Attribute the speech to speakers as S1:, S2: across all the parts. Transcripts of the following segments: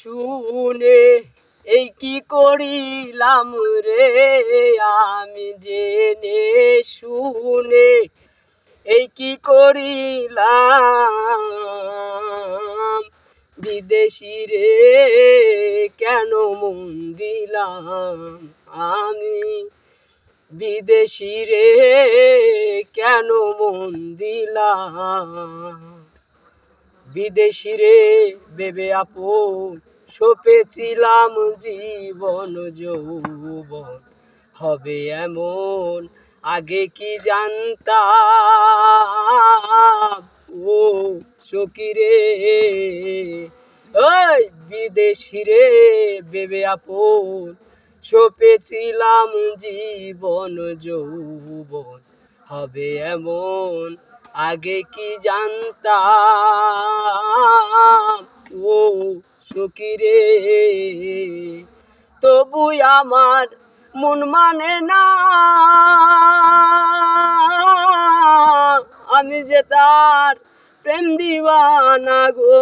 S1: শুনে এই কি করিলাম রে, আমি জেনে শুনে এই কি করিলাম। বিদেশি রে কেন মন দিলাম আমি, বিদেশি রে কেন মন দিলাম। বিদেশি রে ভেবে আপন সপেছিলাম জীবন যৌবন হবে এমন, আগে কি জানতাম ও সখী রে। ওই বিদেশি রে ভেবে আপন সপেছিলাম জীবন যৌবন হবে এমন, আগে কি জানতাম ও সখী রে। তবু আমার মন মানে না, আমি যে তার প্রেম দিওয়ানা গো।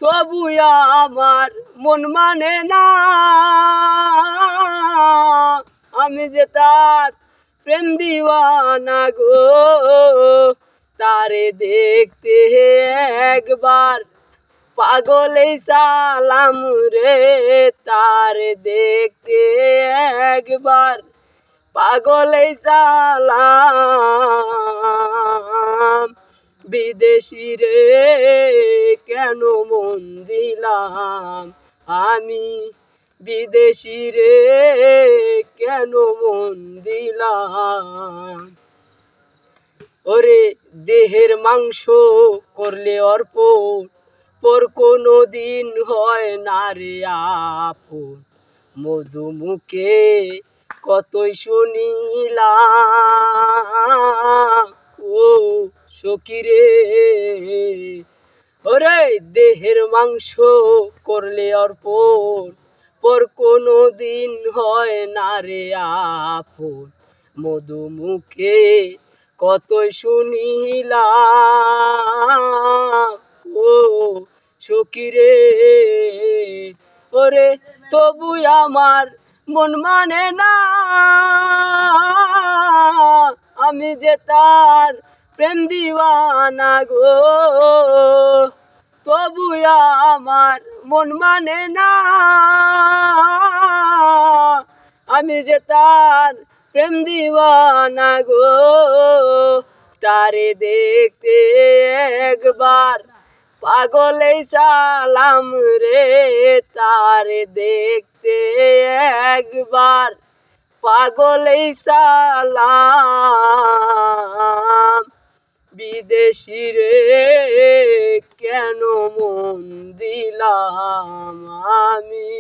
S1: তবু আমার মন মানে না, আমি যে তার প্রেম দিওয়ানা গো। তারে দেখতে একবার পাগলেই সালাম রে, তারে দেখতে একবার পাগলেই সালাম। বিদেশি রে কেন মন দিলাম আমি, বিদেশি রে কেন মন দিলাম। ওরে দেহের মাংস করলে অর্পণ, পর কোনো দিন হয় না রে আপন। মধুমুখে কতই শুনিলাম ও সখী রে। ওরে দেহের মাংস করলে অর্পণ, পর কোনো দিন হয় না রে আপন। মধুমুখে কতই শুনিলাম ও সখী রে। ওরে তবু আমার মন মানে না, আমি যে তার প্রেম দিওয়ানা গো। তবু আমার মন মানে না, আমি যে তার প্রেম দিওয়ানা গো। তারে দেখতে একবার পাগলেই সালাম রে, তারে দেখতে একবার পাগলেই সালাম। বিদেশি রে কেন মন দিলাম আমি।